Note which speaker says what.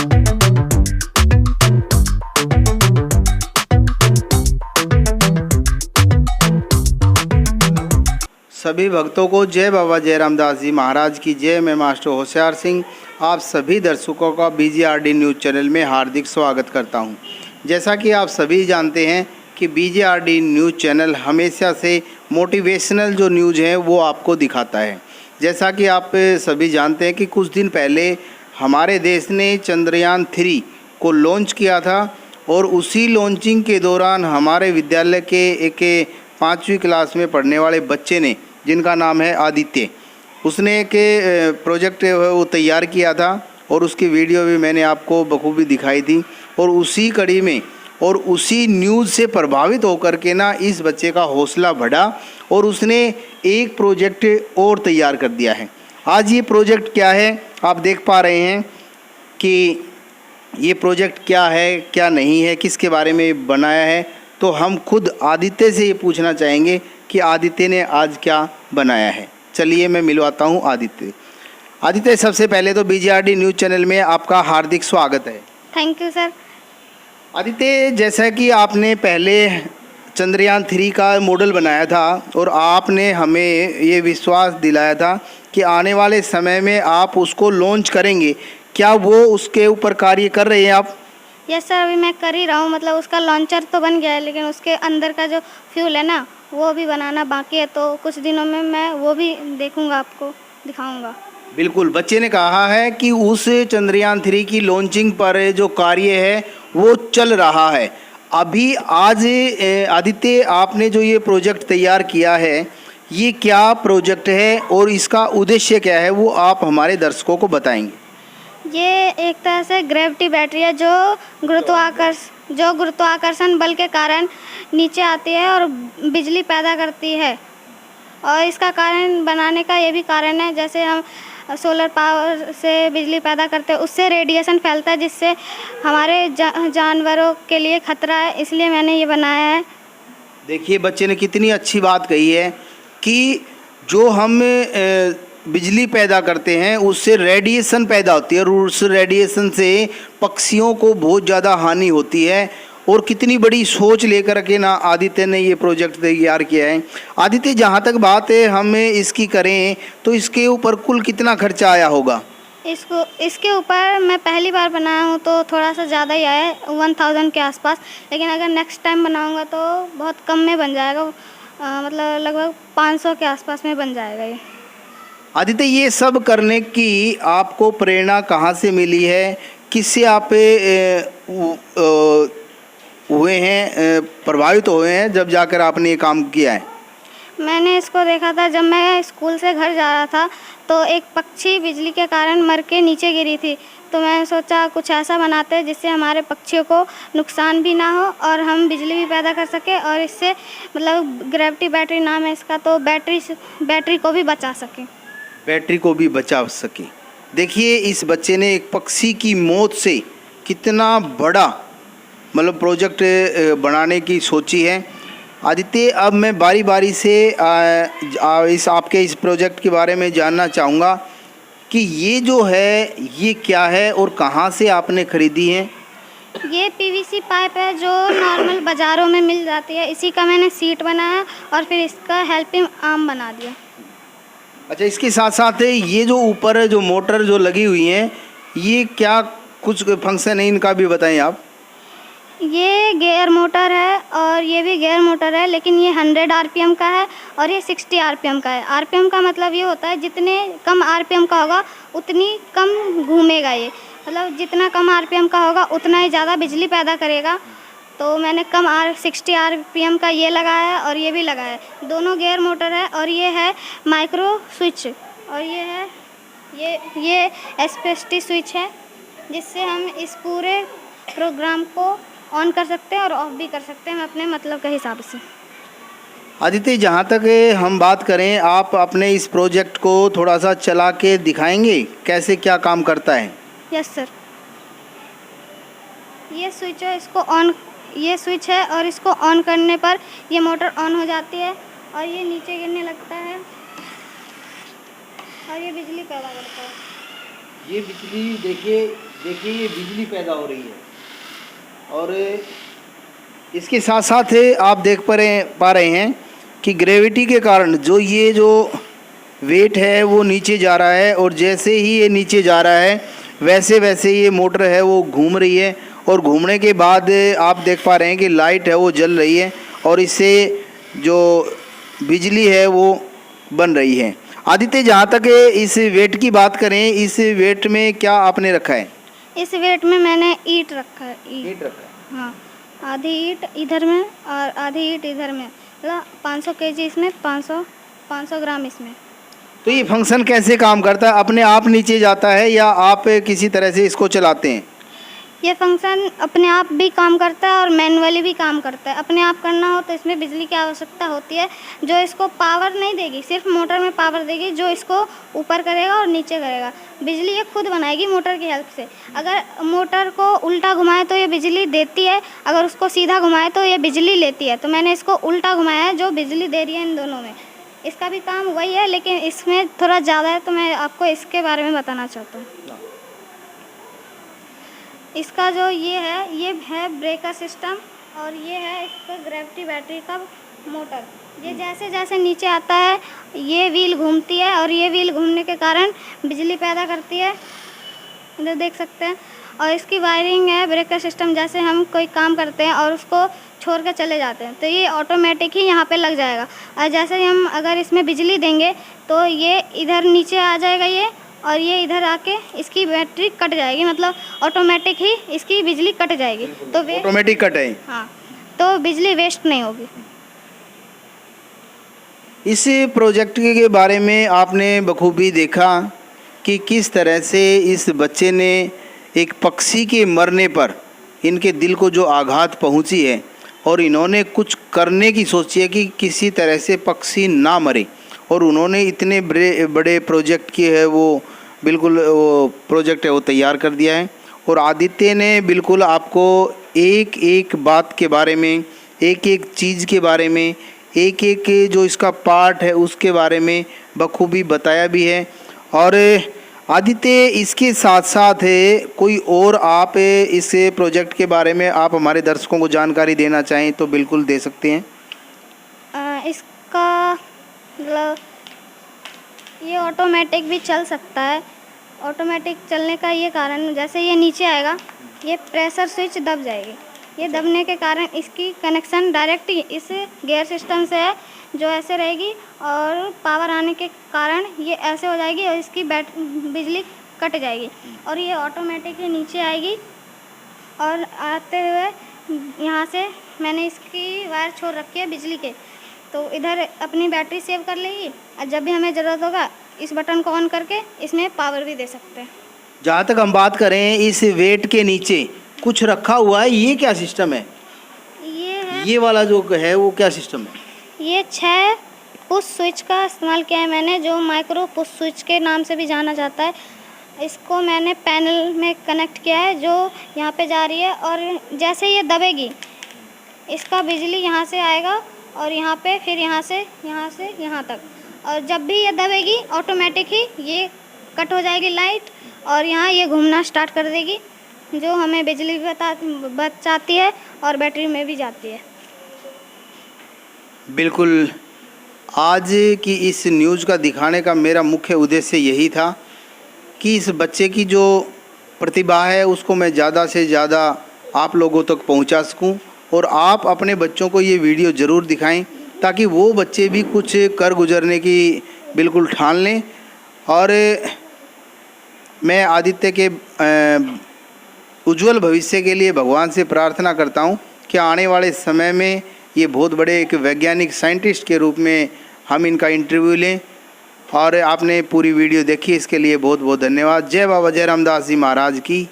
Speaker 1: सभी भक्तों को जय बाबा जय रामदास जी महाराज की जय। मैं मास्टर होशियार सिंह आप सभी दर्शकों का BGRD न्यूज़ चैनल में हार्दिक स्वागत करता हूं। जैसा कि आप सभी जानते हैं कि BGRD न्यूज़ चैनल हमेशा से मोटिवेशनल जो न्यूज़ है वो आपको दिखाता है। जैसा कि आप सभी जानते हैं कि कुछ दिन पहले हमारे देश ने चंद्रयान 3 को लॉन्च किया था और उसी लॉन्चिंग के दौरान हमारे विद्यालय के एक 5वीं क्लास में पढ़ने वाले बच्चे ने, जिनका नाम है आदित्य, उसने एक प्रोजेक्ट वो तैयार किया था और उसकी वीडियो भी मैंने आपको बखूबी दिखाई थी। और उसी कड़ी में और उसी न्यूज़ से प्रभावित होकर के ना इस बच्चे का हौसला बढ़ा और उसने एक प्रोजेक्ट और तैयार कर दिया है। आज ये प्रोजेक्ट क्या है आप देख पा रहे हैं कि ये प्रोजेक्ट क्या है क्या नहीं है, किसके बारे में बनाया है। तो हम खुद आदित्य से ये पूछना चाहेंगे कि आदित्य ने आज क्या बनाया है। चलिए मैं मिलवाता हूँ आदित्य। आदित्य, सबसे पहले तो BGRD न्यूज़ चैनल में आपका हार्दिक स्वागत है।
Speaker 2: Thank you sir.
Speaker 1: आदित्य, जैसा कि आपने पहले चंद्रयान 3 का मॉडल बनाया था और आपने हमें ये विश्वास दिलाया था कि आने वाले समय में आप उसको लॉन्च करेंगे, क्या वो उसके ऊपर कार्य कर रहे हैं आप?
Speaker 2: यस सर, अभी मैं कर ही रहा हूँ। मतलब उसका लॉन्चर तो बन गया है, लेकिन उसके अंदर का जो फ्यूल है ना वो भी बनाना बाकी है। तो कुछ दिनों में मैं वो भी देखूँगा, आपको दिखाऊँगा।
Speaker 1: बिल्कुल, बच्चे ने कहा है कि उस चंद्रयान 3 की लॉन्चिंग पर जो कार्य है वो चल रहा है अभी। आज आदित्य, आपने जो ये प्रोजेक्ट तैयार किया है, ये क्या प्रोजेक्ट है और इसका उद्देश्य क्या है, वो आप हमारे दर्शकों को बताएंगे?
Speaker 2: ये एक तरह से ग्रेविटी बैटरी है जो गुरुत्वाकर्षण बल के कारण नीचे आती है और बिजली पैदा करती है। और इसका कारण बनाने का ये भी कारण है, जैसे हम सोलर पावर से बिजली पैदा करते हैं, उससे रेडिएशन फैलता है जिससे हमारे जानवरों के लिए खतरा है, इसलिए मैंने ये बनाया है।
Speaker 1: देखिए बच्चे ने कितनी अच्छी बात कही है कि जो हम बिजली पैदा करते हैं उससे रेडिएशन पैदा होती है और उस रेडिएशन से पक्षियों को बहुत ज़्यादा हानि होती है। और कितनी बड़ी सोच लेकर के ना आदित्य ने ये प्रोजेक्ट तैयार किया है। आदित्य, जहाँ तक बात है हम इसकी करें तो इसके ऊपर कुल कितना खर्चा आया होगा?
Speaker 2: इसके ऊपर मैं पहली बार बनाया हूँ तो थोड़ा सा ज़्यादा ही आया है, 1000 के आसपास। लेकिन अगर नेक्स्ट टाइम बनाऊँगा तो बहुत कम में बन जाएगा, मतलब लगभग 500 के आसपास में बन जाएगा ये।
Speaker 1: आदित्य, ये सब करने की आपको प्रेरणा कहाँ से मिली है? किससे आप हुए हैं, प्रभावित हुए हैं जब जाकर आपने ये काम किया है?
Speaker 2: मैंने इसको देखा था जब मैं स्कूल से घर जा रहा था, तो एक पक्षी बिजली के कारण मर के नीचे गिरी थी। तो मैंने सोचा कुछ ऐसा बनाते हैं जिससे हमारे पक्षियों को नुकसान भी ना हो और हम बिजली भी पैदा कर सकें, और इससे मतलब ग्रेविटी बैटरी नाम है इसका, तो बैटरी को भी बचा सकें।
Speaker 1: बैटरी को भी बचा सके। देखिए, इस बच्चे ने एक पक्षी की मौत से कितना बड़ा मतलब प्रोजेक्ट बनाने की सोची है। आदित्य, अब मैं बारी बारी से आपके इस प्रोजेक्ट के बारे में जानना चाहूँगा कि ये जो है ये क्या है और कहाँ से आपने ख़रीदी है?
Speaker 2: ये PVC पाइप है जो नॉर्मल बाज़ारों में मिल जाती है, इसी का मैंने सीट बनाया और फिर इसका हेल्पिंग आर्म बना दिया।
Speaker 1: अच्छा, इसके साथ साथ ये जो ऊपर जो मोटर जो लगी हुई है, ये क्या कुछ फंक्शन है इनका भी बताएं आप?
Speaker 2: ये गियर मोटर है और ये भी गियर मोटर है, लेकिन ये 100 RPM का है और ये 60 RPM का है। RPM का मतलब ये होता है जितने कम RPM का होगा उतनी कम घूमेगा ये, मतलब जितना कम RPM का होगा उतना ही ज़्यादा बिजली पैदा करेगा। तो मैंने 60 RPM का ये लगाया है और ये भी लगाया है। दोनों गियर मोटर है और ये है माइक्रो स्विच और ये SPST स्विच है, जिससे हम इस पूरे प्रोग्राम को ऑन कर सकते हैं और ऑफ भी कर सकते हैं अपने मतलब के हिसाब से।
Speaker 1: आदित्य, जहाँ तक हम बात करें, आप अपने इस प्रोजेक्ट को थोड़ा सा चला के दिखाएंगे कैसे क्या काम करता है?
Speaker 2: Yes sir. ये स्विच है, ये स्विच है और इसको ऑन करने पर ये मोटर ऑन हो जाती है और ये नीचे गिरने लगता है और ये बिजली पैदा करता है।
Speaker 1: ये बिजली देखिए देखिए ये बिजली पैदा हो रही है और इसके साथ साथ आप देख पा रहे हैं कि ग्रेविटी के कारण जो वेट है वो नीचे जा रहा है और जैसे ही ये नीचे जा रहा है वैसे वैसे ये मोटर है वो घूम रही है और घूमने के बाद आप देख पा रहे हैं कि लाइट है वो जल रही है और इससे जो बिजली है वो बन रही है। आदित्य, जहाँ तक इस वेट की बात करें, इस वेट में क्या आपने रखा है?
Speaker 2: इस वेट में मैंने ईंट रखा है।
Speaker 1: ईंट रखा है।
Speaker 2: हाँ, आधी ईंट इधर में और आधी ईंट इधर में, मतलब 500 केजी इसमें, 500 ग्राम इसमें।
Speaker 1: तो ये फंक्शन कैसे काम करता है? अपने आप नीचे जाता है या आप किसी तरह से इसको चलाते हैं?
Speaker 2: ये फंक्शन अपने आप भी काम करता है और मैनुअली भी काम करता है। अपने आप करना हो तो इसमें बिजली की आवश्यकता होती है, जो इसको पावर नहीं देगी, सिर्फ मोटर में पावर देगी, जो इसको ऊपर करेगा और नीचे करेगा। बिजली ये खुद बनाएगी मोटर की हेल्प से। अगर मोटर को उल्टा घुमाए तो ये बिजली देती है, अगर उसको सीधा घुमाए तो ये बिजली लेती है। तो मैंने इसको उल्टा घुमाया है, जो बिजली दे रही है इन दोनों में। इसका भी काम वही है, लेकिन इसमें थोड़ा ज़्यादा है, तो मैं आपको इसके बारे में बताना चाहता हूँ। इसका जो ये है ब्रेकर सिस्टम और ये है इसका ग्रेविटी बैटरी का मोटर। ये जैसे जैसे नीचे आता है ये व्हील घूमती है और ये व्हील घूमने के कारण बिजली पैदा करती है, इधर देख सकते हैं। और इसकी वायरिंग है ब्रेकर सिस्टम, जैसे हम कोई काम करते हैं और उसको छोड़ कर चले जाते हैं तो ये ऑटोमेटिक ही यहाँ पे लग जाएगा। और जैसे ही हम अगर इसमें बिजली देंगे तो ये इधर नीचे आ जाएगा ये, और ये इधर आके इसकी बैटरी कट जाएगी, मतलब ऑटोमेटिक ही इसकी बिजली कट जाएगी। तो
Speaker 1: ऑटोमेटिक कट है।
Speaker 2: हाँ, तो बिजली वेस्ट नहीं होगी।
Speaker 1: इस प्रोजेक्ट के बारे में आपने बखूबी देखा कि किस तरह से इस बच्चे ने एक पक्षी के मरने पर इनके दिल को जो आघात पहुंची है और इन्होंने कुछ करने की सोची है कि किसी तरह से पक्षी ना मरे, और उन्होंने इतने बड़े प्रोजेक्ट की है वो बिल्कुल वो प्रोजेक्ट है वो तैयार कर दिया है। और आदित्य ने बिल्कुल आपको एक एक बात के बारे में, एक एक चीज़ के बारे में, एक एक जो इसका पार्ट है उसके बारे में बखूबी बताया भी है। और आदित्य, इसके साथ साथ कोई और आप इस प्रोजेक्ट के बारे में आप हमारे दर्शकों को जानकारी देना चाहें तो बिल्कुल दे सकते हैं।
Speaker 2: इसका मतलब ये ऑटोमेटिक भी चल सकता है। ऑटोमेटिक चलने का ये कारण, जैसे ये नीचे आएगा ये प्रेशर स्विच दब जाएगी, ये दबने के कारण इसकी कनेक्शन डायरेक्ट इस गियर सिस्टम से है, जो ऐसे रहेगी और पावर आने के कारण ये ऐसे हो जाएगी और इसकी बिजली कट जाएगी और ये ऑटोमेटिक ही नीचे आएगी। और आते हुए यहाँ से मैंने इसकी वायर छोड़ रखी है बिजली के, तो इधर अपनी बैटरी सेव कर लेगी और जब भी हमें ज़रूरत होगा इस बटन को ऑन करके इसमें पावर भी दे सकते हैं।
Speaker 1: जहाँ तक हम बात करें इस वेट के नीचे कुछ रखा हुआ है, ये क्या सिस्टम है? ये वाला जो है वो क्या सिस्टम है? ये
Speaker 2: 6 पुश स्विच का इस्तेमाल किया है मैंने, जो माइक्रो पुश स्विच के नाम से भी जाना जाता है। इसको मैंने पैनल में कनेक्ट किया है जो यहाँ पे जा रही है, और जैसे ये दबेगी इसका बिजली यहाँ से आएगा और यहाँ पे फिर यहाँ से यहाँ तक, और जब भी ये दबेगी ऑटोमेटिक ही ये कट हो जाएगी लाइट और यहाँ ये घूमना स्टार्ट कर देगी, जो हमें बिजली बचाती है और बैटरी में भी जाती है।
Speaker 1: बिल्कुल, आज की इस न्यूज़ का दिखाने का मेरा मुख्य उद्देश्य यही था कि इस बच्चे की जो प्रतिभा है उसको मैं ज़्यादा से ज़्यादा आप लोगों तक पहुंचा सकूं, और आप अपने बच्चों को ये वीडियो ज़रूर दिखाएं ताकि वो बच्चे भी कुछ कर गुजरने की बिल्कुल ठान लें। और मैं आदित्य के उज्जवल भविष्य के लिए भगवान से प्रार्थना करता हूं कि आने वाले समय में ये बहुत बड़े एक वैज्ञानिक साइंटिस्ट के रूप में हम इनका इंटरव्यू लें। और आपने पूरी वीडियो देखी, इसके लिए बहुत बहुत धन्यवाद। जय बाबा जय रामदास जी महाराज की।